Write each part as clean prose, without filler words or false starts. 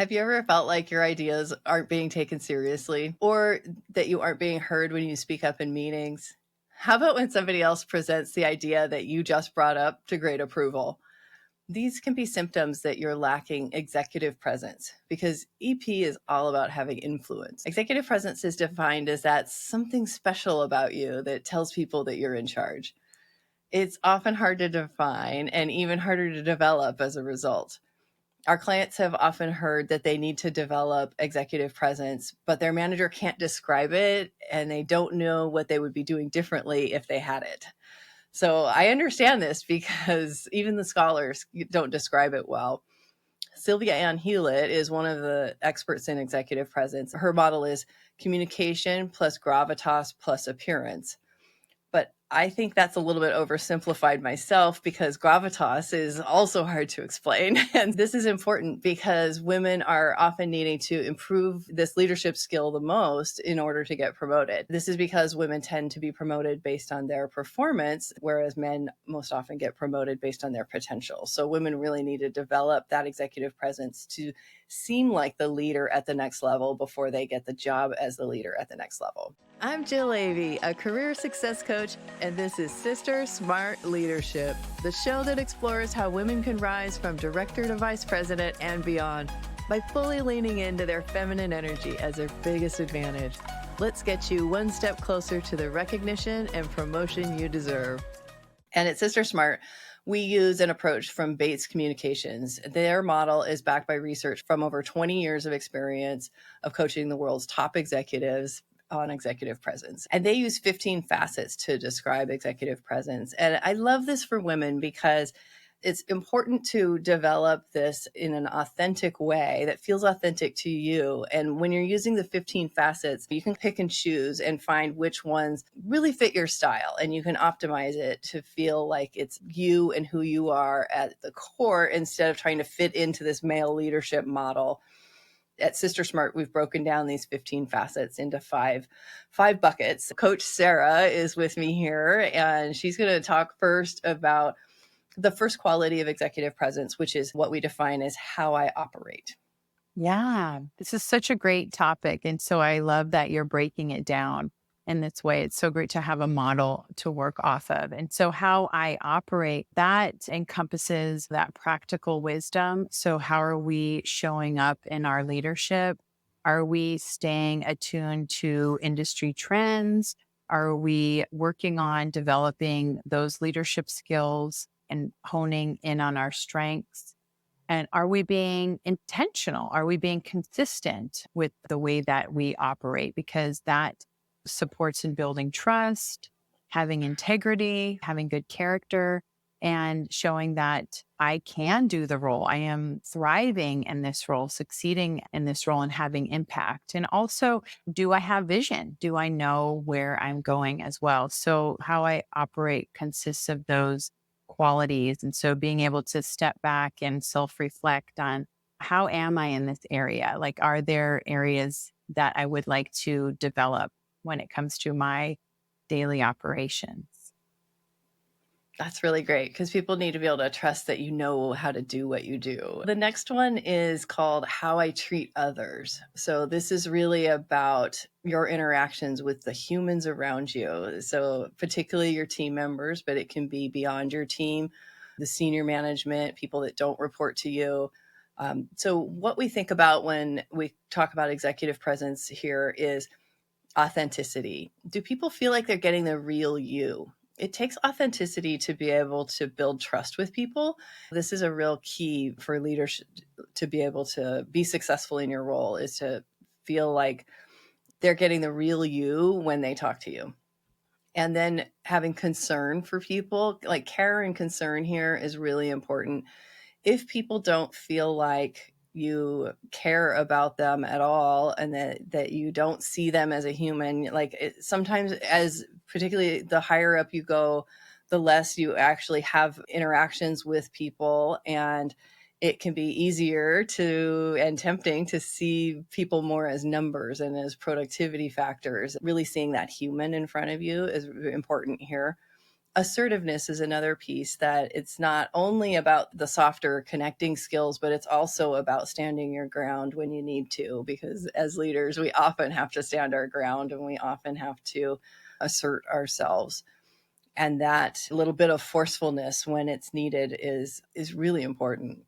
Have you ever felt like your ideas aren't being taken seriously or that you aren't being heard when you speak up in meetings? How about when somebody else presents the idea that you just brought up to great approval? These can be symptoms that you're lacking executive presence because EP is all about having influence. Executive presence is defined as that something special about you that tells people that you're in charge. It's often hard to define and even harder to develop as a result. Our clients have often heard that they need to develop executive presence, but their manager can't describe it and they don't know what they would be doing differently if they had it. So I understand this because even the scholars don't describe it well. Sylvia Ann Hewlett is one of the experts in executive presence. Her model is communication plus gravitas plus appearance. But I think that's a little bit oversimplified myself because gravitas is also hard to explain. And this is important because women are often needing to improve this leadership skill the most in order to get promoted. This is because women tend to be promoted based on their performance, whereas men most often get promoted based on their potential. So women really need to develop that executive presence to seem like the leader at the next level before they get the job as the leader at the next level. I'm Jill Avey, a career success coach, and this is Sister Smart Leadership, the show that explores how women can rise from director to vice president and beyond by fully leaning into their feminine energy as their biggest advantage. Let's get you one step closer to the recognition and promotion you deserve. And at SisterSmart, we use an approach from Bates Communications. Their model is backed by research from over 20 years of experience of coaching the world's top executives on executive presence. And they use 15 facets to describe executive presence. And I love this for women because it's important to develop this in an authentic way that feels authentic to you. And when you're using the 15 facets, you can pick and choose and find which ones really fit your style. And you can optimize it to feel like it's you and who you are at the core instead of trying to fit into this male leadership model. At SisterSmart, we've broken down these 15 facets into five buckets. Coach Sarah is with me here, and she's going to talk first about the first quality of executive presence, which is what we define as how I operate. Yeah, this is such a great topic. And so I love that you're breaking it down in this way. It's so great to have a model to work off of. And so, how I operate, that encompasses that practical wisdom. So, how are we showing up in our leadership? Are we staying attuned to industry trends? Are we working on developing those leadership skills and honing in on our strengths? And are we being intentional? Are we being consistent with the way that we operate? Because that supports in building trust, having integrity, having good character, and showing that I can do the role. I am thriving in this role, succeeding in this role, and having impact. And also, do I have vision? Do I know where I'm going as well? So, how I operate consists of those qualities. And so being able to step back and self reflect on how am I in this area? Like, are there areas that I would like to develop when it comes to my daily operations? That's really great because people need to be able to trust that you know how to do what you do. The next one is called How I Treat Others. So, this is really about your interactions with the humans around you. So, particularly your team members, but it can be beyond your team, the senior management, people that don't report to you. So, what we think about when we talk about executive presence here is authenticity. Do people feel like they're getting the real you? It takes authenticity to be able to build trust with people. This is a real key for leadership to be able to be successful in your role, is to feel like they're getting the real you when they talk to you. And then having concern for people, like care and concern here is really important. If people don't feel like you care about them at all and that you don't see them as a human, like sometimes, as particularly the higher up you go, the less you actually have interactions with people, and it can be easier to and tempting to see people more as numbers and as productivity factors. Really seeing that human in front of you is important here. Assertiveness is another piece, that it's not only about the softer connecting skills, but it's also about standing your ground when you need to, because as leaders, we often have to stand our ground and we often have to assert ourselves. And that little bit of forcefulness when it's needed is really important.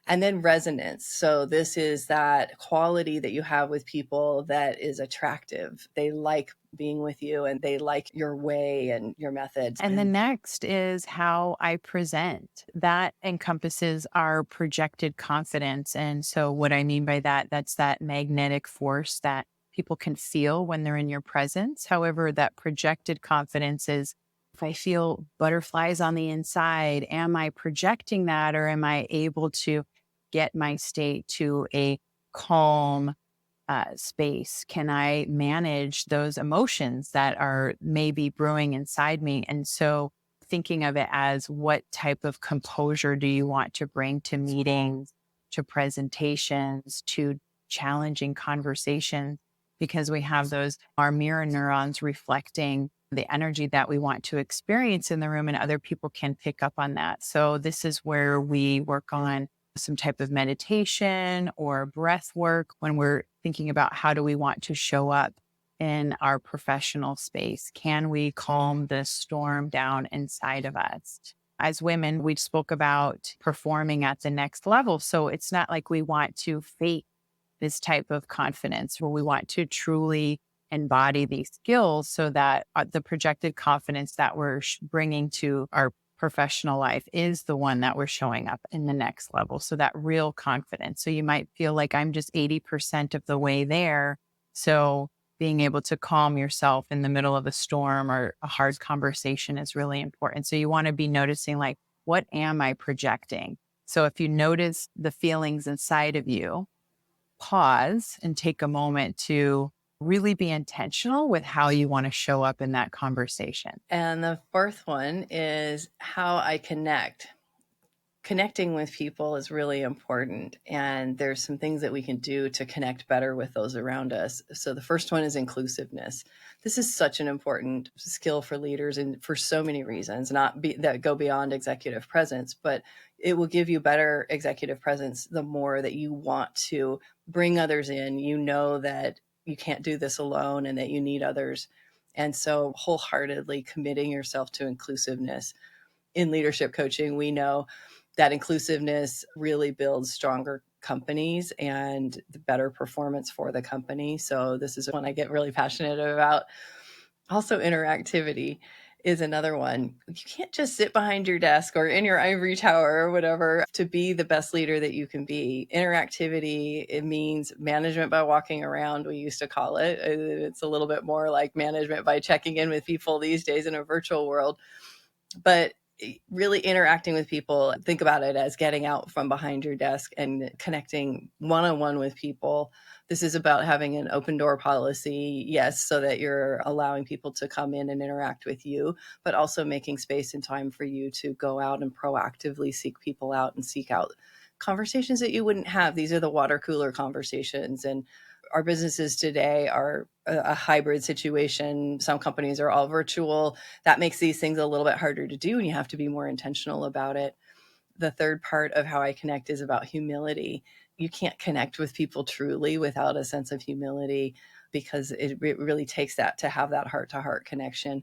And then resonance. So this is that quality that you have with people that is attractive. They like being with you and they like your way and your methods. And the next is how I present. That encompasses our projected confidence. And so, what I mean by that, that's that magnetic force that people can feel when they're in your presence. However, that projected confidence is, if I feel butterflies on the inside, am I projecting that, or am I able to get my state to a calm, space? Can I manage those emotions that are maybe brewing inside me? And so, thinking of it as, what type of composure do you want to bring to meetings, to presentations, to challenging conversations? Because we have those, our mirror neurons reflecting the energy that we want to experience in the room, and other people can pick up on that. So, this is where we work on some type of meditation or breath work when we're thinking about how do we want to show up in our professional space. Can we calm the storm down inside of us? As women, we spoke about performing at the next level. So it's not like we want to fake this type of confidence, where we want to truly embody these skills so that the projected confidence that we're bringing to our professional life is the one that we're showing up in the next level. So that real confidence. So you might feel like, I'm just 80% of the way there. So being able to calm yourself in the middle of a storm or a hard conversation is really important. So you want to be noticing, like, what am I projecting? So if you notice the feelings inside of you, pause and take a moment to really be intentional with how you want to show up in that conversation. And the fourth one is how I connect. Connecting with people is really important. And there's some things that we can do to connect better with those around us. So the first one is inclusiveness. This is such an important skill for leaders, and for so many reasons, that go beyond executive presence, but it will give you better executive presence the more that you want to bring others in. You know that you can't do this alone and that you need others. And so wholeheartedly committing yourself to inclusiveness. In leadership coaching, we know that inclusiveness really builds stronger companies and the better performance for the company. So this is one I get really passionate about. Also, interactivity is another one. You can't just sit behind your desk or in your ivory tower or whatever to be the best leader that you can be. Interactivity, it means management by walking around, we used to call it. It's a little bit more like management by checking in with people these days in a virtual world. But really interacting with people, think about it as getting out from behind your desk and connecting one-on-one with people. This is about having an open door policy, yes, so that you're allowing people to come in and interact with you, but also making space and time for you to go out and proactively seek people out and seek out conversations that you wouldn't have. These are the water cooler conversations. And our businesses today are a hybrid situation. Some companies are all virtual. That makes these things a little bit harder to do, and you have to be more intentional about it. The third part of how I connect is about humility. You can't connect with people truly without a sense of humility, because it really takes that to have that heart-to-heart connection.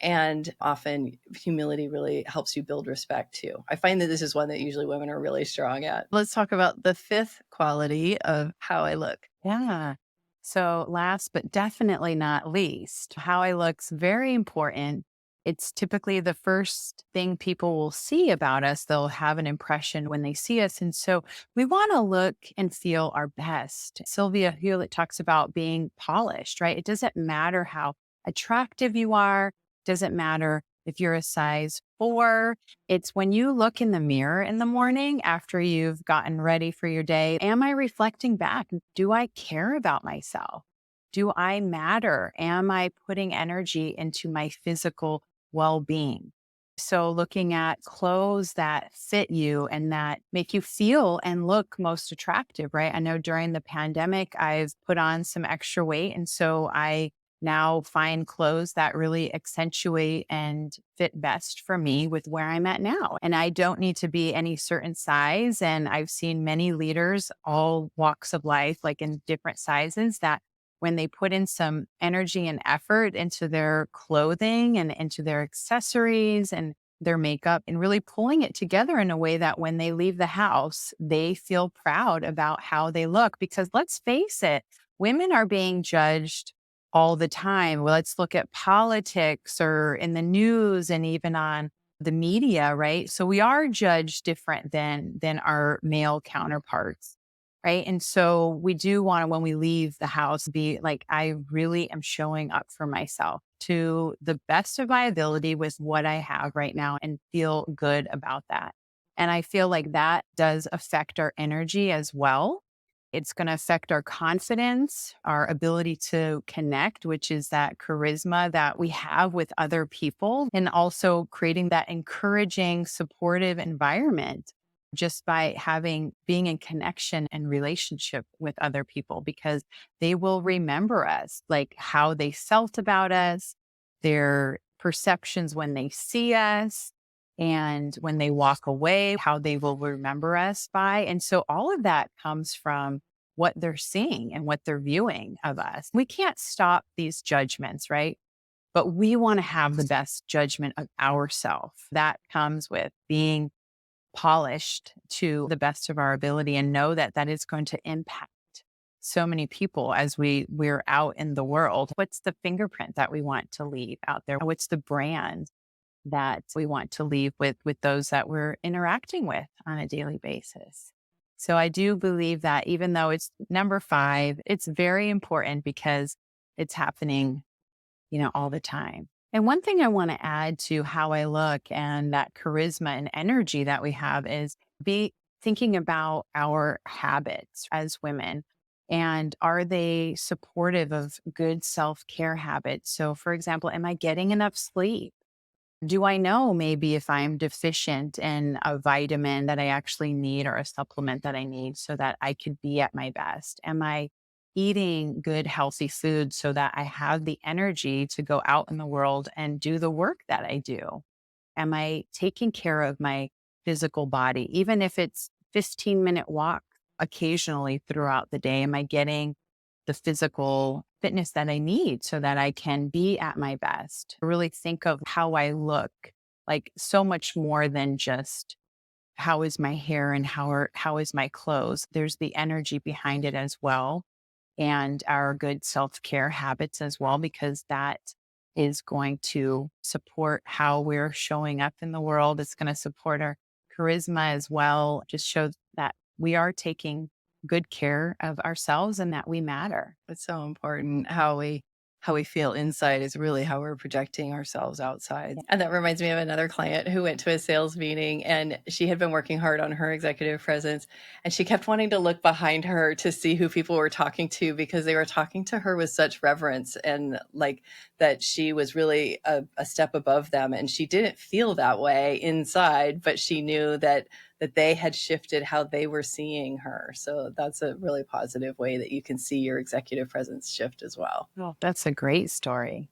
And often humility really helps you build respect too. I find that this is one that usually women are really strong at. Let's talk about the fifth quality of how I look. Yeah. So, last but definitely not least, how I look's very important. It's typically the first thing people will see about us. They'll have an impression when they see us. And so we want to look and feel our best. Sylvia Hewlett talks about being polished, right? It doesn't matter how attractive you are, doesn't matter if you're a size 4. It's when you look in the mirror in the morning after you've gotten ready for your day, am I reflecting back? Do I care about myself? Do I matter? Am I putting energy into my physical well-being? So looking at clothes that fit you and that make you feel and look most attractive, right? I know during the pandemic, I've put on some extra weight. And so I now find clothes that really accentuate and fit best for me with where I'm at now. And I don't need to be any certain size. And I've seen many leaders, all walks of life, like in different sizes, that when they put in some energy and effort into their clothing and into their accessories and their makeup and really pulling it together in a way that when they leave the house, they feel proud about how they look. Because let's face it, women are being judged all the time. Well, let's look at politics or in the news and even on the media, right? So we are judged different than our male counterparts. Right. And so we do want to, when we leave the house, be like, I really am showing up for myself to the best of my ability with what I have right now and feel good about that. And I feel like that does affect our energy as well. It's going to affect our confidence, our ability to connect, which is that charisma that we have with other people, and also creating that encouraging, supportive environment just by being in connection and relationship with other people, because they will remember us, like how they felt about us, their perceptions when they see us, and when they walk away, how they will remember us by. And so all of that comes from what they're seeing and what they're viewing of us. We can't stop these judgments, right? But we want to have the best judgment of ourselves. That comes with being polished to the best of our ability and know that that is going to impact so many people as we're out in the world. What's the fingerprint that we want to leave out there? What's the brand that we want to leave with those that we're interacting with on a daily basis? So I do believe that even though it's number 5, it's very important because it's happening, all the time. And one thing I want to add to how I look and that charisma and energy that we have is be thinking about our habits as women. And are they supportive of good self care habits? So, for example, am I getting enough sleep? Do I know maybe if I'm deficient in a vitamin that I actually need or a supplement that I need so that I could be at my best? Am I eating good, healthy food so that I have the energy to go out in the world and do the work that I do? Am I taking care of my physical body, even if it's 15-minute walk occasionally throughout the day? Am I getting the physical fitness that I need so that I can be at my best? Really think of how I look, like so much more than just how is my hair and how is my clothes. There's the energy behind it as well, and our good self-care habits as well, because that is going to support how we're showing up in the world. It's going to support our charisma as well. Just shows that we are taking good care of ourselves and that we matter. It's so important. How we feel inside is really how we're projecting ourselves outside. And that reminds me of another client who went to a sales meeting, and she had been working hard on her executive presence, and she kept wanting to look behind her to see who people were talking to, because they were talking to her with such reverence and like that she was really a step above them. And she didn't feel that way inside, but she knew that they had shifted how they were seeing her. So that's a really positive way that you can see your executive presence shift as well. Well, that's a great story.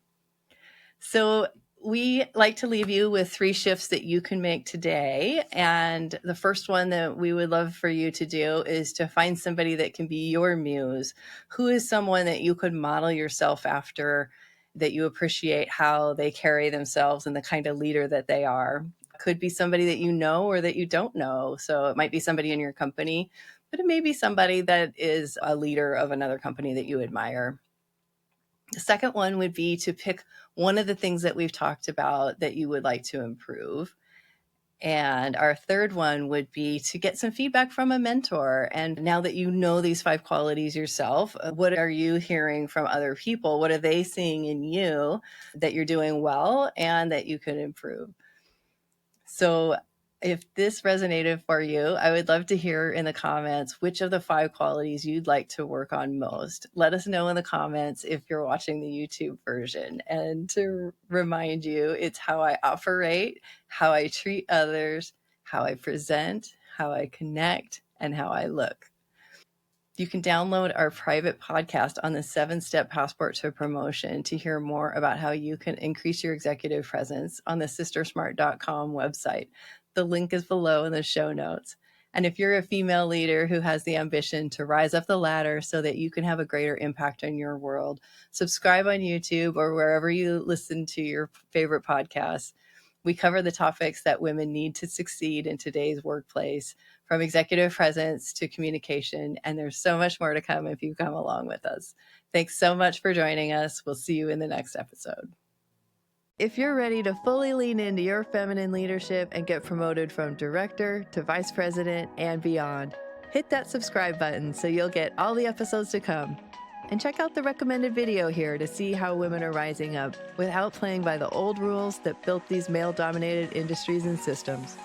So we like to leave you with 3 shifts that you can make today. And the first one that we would love for you to do is to find somebody that can be your muse. Who is someone that you could model yourself after, that you appreciate how they carry themselves and the kind of leader that they are? Could be somebody that you know or that you don't know. So it might be somebody in your company, but it may be somebody that is a leader of another company that you admire. The second one would be to pick one of the things that we've talked about that you would like to improve. And our third one would be to get some feedback from a mentor. And now that you know these 5 qualities yourself, what are you hearing from other people? What are they seeing in you that you're doing well and that you could improve? So if this resonated for you, I would love to hear in the comments which of the 5 qualities you'd like to work on most. Let us know in the comments if you're watching the YouTube version. And to remind you, it's how I operate, how I treat others, how I present, how I connect, and how I look. You can download our private podcast on the 7-Step Passport to Promotion to hear more about how you can increase your executive presence on the SisterSmart.com website. The link is below in the show notes. And if you're a female leader who has the ambition to rise up the ladder so that you can have a greater impact on your world, subscribe on YouTube or wherever you listen to your favorite podcasts. We cover the topics that women need to succeed in today's workplace, from executive presence to communication, and there's so much more to come if you come along with us. Thanks so much for joining us. We'll see you in the next episode. If you're ready to fully lean into your feminine leadership and get promoted from director to vice president and beyond, hit that subscribe button so you'll get all the episodes to come. And check out the recommended video here to see how women are rising up without playing by the old rules that built these male-dominated industries and systems.